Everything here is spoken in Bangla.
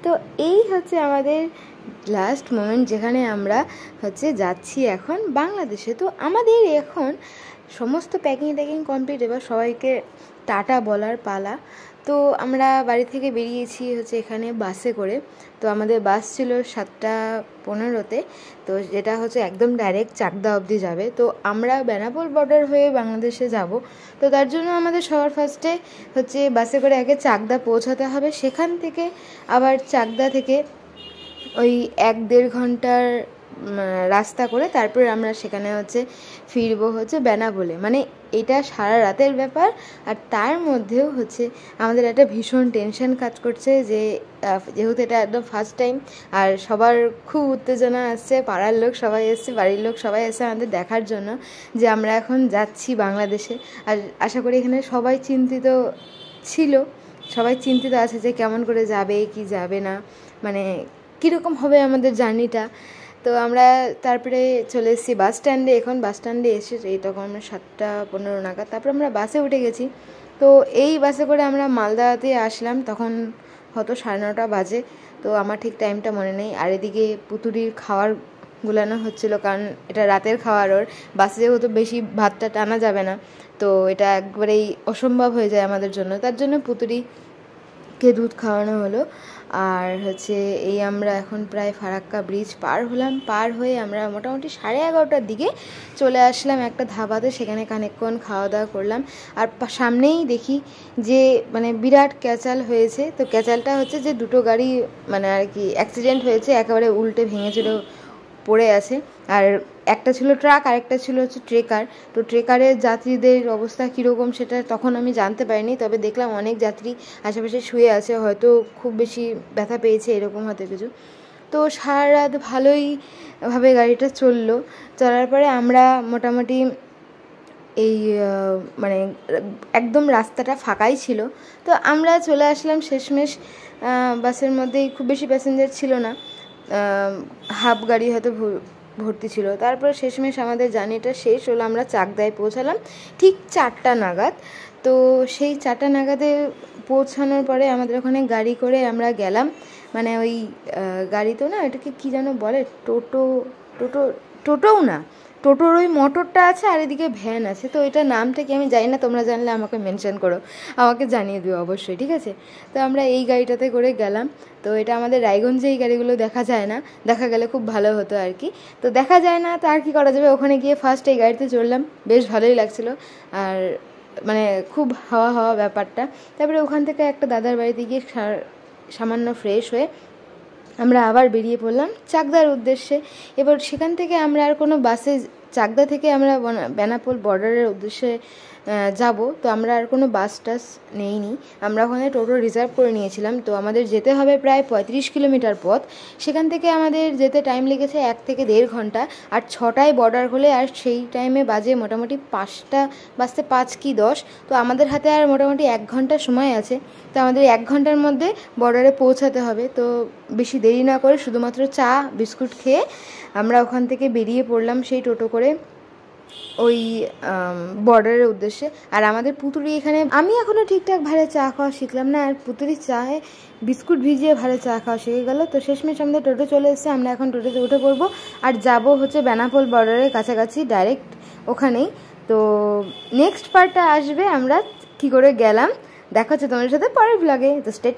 তো এই হচ্ছে আমাদের লাস্ট মোমেন্ট, যেখানে আমরা হচ্ছে যাচ্ছি এখন বাংলাদেশে। তো আমাদের এখন সমস্ত প্যাকিং কমপ্লিট, এবার সবাইকে টাটা বলার পালা। তো আমরা বাড়ি থেকে বেরিয়েছি হচ্ছে এখানে বাসে করে। তো আমাদের বাস ছিল 7:15-তে, তো যেটা হচ্ছে একদম ডাইরেক্ট চাকদা অবধি যাবে। তো আমরা বেনাপোল বর্ডার হয়ে বাংলাদেশে যাব। তো তার জন্য আমাদের সবার ফার্স্টে হচ্ছে বাসে করে আগে চাকদা পৌঁছাতে হবে, সেখান থেকে আবার চাকদা থেকে ওই 1-1.5 ঘন্টার রাস্তা করে তারপরে আমরা সেখানে হচ্ছে ফিরবো হচ্ছে বেনাপোলে। মানে এটা সারা রাতের ব্যাপার। আর তার মধ্যেও হচ্ছে আমাদের একটা ভীষণ টেনশন কাজ করছে, যে যেহেতু এটা একদম ফার্স্ট টাইম, আর সবার খুব উত্তেজনা আসছে, পাড়ার লোক সবাই এসছে, বাড়ির লোক সবাই এসছে আমাদের দেখার জন্য যে আমরা এখন যাচ্ছি বাংলাদেশে। আর আশা করি এখানে সবাই চিন্তিত ছিল, সবাই চিন্তিত আছে যে কেমন করে যাবে কি যাবে না, মানে কীরকম হবে আমাদের জার্নিটা। তো আমরা তারপরে চলে এসেছি বাস স্ট্যান্ডে। এখন বাস স্ট্যান্ডে এসে এই তখন আমরা 7:15 নাগাদ তারপর আমরা বাসে উঠে গেছি। তো এই বাসে করে আমরা মালদাতে আসলাম, তখন হয়তো 9:30 বাজে। তো আমার ঠিক টাইমটা মনে নেই। আর এদিকে পুতুরির খাওয়ার গুলানো হচ্ছিলো, কারণ এটা রাতের খাওয়ার, ওর বাসে যেহেতু বেশি ভাতটা টানা যাবে না, তো এটা একবারেই অসম্ভব হয়ে যায় আমাদের জন্য। তার জন্য পুতুরিকে দুধ খাওয়ানো হলো। আর হচ্ছে এই আমরা এখন প্রায় ফারাক্কা ব্রিজ পার হলাম। পার হয়ে আমরা মোটামুটি 11:30টার দিকে চলে আসলাম একটা ধাবাতে, সেখানে খানিকক্ষণ খাওয়া দাওয়া করলাম। আর সামনেই দেখি যে মানে বিরাট ক্যাচাল হয়েছে। তো ক্যাচালটা হচ্ছে যে দুটো গাড়ি মানে আর কি অ্যাক্সিডেন্ট হয়েছে, একেবারে উল্টে ভেঙেছিল, পড়ে আছে। আর একটা ছিল ট্রাক, আরেকটা ছিল হচ্ছে ট্রেকার। তো ট্রেকারের যাত্রীদের অবস্থা কীরকম সেটা তখন আমি জানতে পারিনি, তবে দেখলাম অনেক যাত্রী আশেপাশে শুয়ে আছে, হয়তো খুব বেশি ব্যথা পেয়েছে এরকম হয়তো কিছু। তো সারা রাত ভালোইভাবে গাড়িটা চলার পরে আমরা মোটামুটি এই মানে একদম রাস্তাটা ফাঁকাই ছিল। তো আমরা চলে আসলাম শেষমেশ। বাসের মধ্যেই খুব বেশি প্যাসেঞ্জার ছিল না, হাফ গাড়ি হয়তো ভর্তি ছিল। তারপর শেষমেশ আমাদের জার্নিটা শেষ হলো, আমরা চাকদায় পৌঁছালাম ঠিক 4টা নাগাদ। তো সেই 4টা নাগাদে পৌঁছানোর পরে আমাদের ওখানে গাড়ি করে আমরা গেলাম, মানে ওই গাড়ি তো না, এটাকে কী যেন বলে, টোটোও না, টোটোর ওই মোটরটা আছে আর এদিকে ভ্যান আছে। তো এটা নামটা কি আমি জানি না, তোমরা জানলে আমাকে মেনশন করো, আমাকে জানিয়ে দিও অবশ্যই, ঠিক আছে। তো আমরা এই গাড়িটাতে করে গেলাম। তো এটা আমাদের রায়গঞ্জে এই গাড়িগুলো দেখা যায় না, দেখা গেলে খুব ভালো হতো আর কি। তো দেখা যায় না, তো আর কি করা যাবে, ওখানে গিয়ে ফার্স্ট এই গাড়িতে চড়লাম, বেশ ভালোই লাগছিলো। আর মানে খুব হাওয়া ব্যাপারটা। তারপরে ওখান থেকে একটা দাদার বাড়িতে গিয়ে সামান্য ফ্রেশ হয়ে আমরা আবার বেরিয়ে পড়লাম চাকদার উদ্দেশ্যে। এবার সেখান থেকে আমরা আর কোনো বাসে, চাকদা থেকে আমরা বেনাপোল বর্ডারের উদ্দেশ্যে যাব। তো আমরা আর কোনো বাস টাস নেইনি, আমরা ওখানে টোটো রিজার্ভ করে নিয়েছিলাম। তো আমাদের যেতে হবে প্রায় 35 কিলোমিটার পথ। সেখান থেকে আমাদের যেতে টাইম লেগেছে 1 থেকে 1.5 ঘন্টা। আর 6টায় বর্ডার হলে, আর সেই টাইমে বাজে মোটামুটি 5টা বাজতে 5 কি 10। তো আমাদের হাতে আর মোটামুটি 1 ঘন্টা সময় আছে। তো আমাদের 1 ঘন্টার মধ্যে বর্ডারে পৌঁছাতে হবে। তো বেশি দেরি না করে শুধুমাত্র চা বিস্কুট খেয়ে আমরা ওখান থেকে বেরিয়ে পড়লাম সেই টোটো করে ওই বর্ডারের উদ্দেশ্যে। আর আমাদের পুতুরি এখানে, আমি এখনও ঠিকঠাক ভালো চা খাওয়া শিখলাম না, আর পুতুরির চায়ে বিস্কুট ভিজিয়ে ভালো চা খাওয়া শিখে গেল। তো শেষমেশ আমাদের টোটো চলে এসেছে, আমরা এখন টোটোতে উঠে পড়বো আর যাব হচ্ছে বেনাপোল বর্ডারের কাছাকাছি ডাইরেক্ট ওখানেই। তো নেক্সট পার্টটা আসবে আমরা কী করে গেলাম, দেখা হচ্ছে তোমাদের সাথে পরের ব্লগে। তো স্টে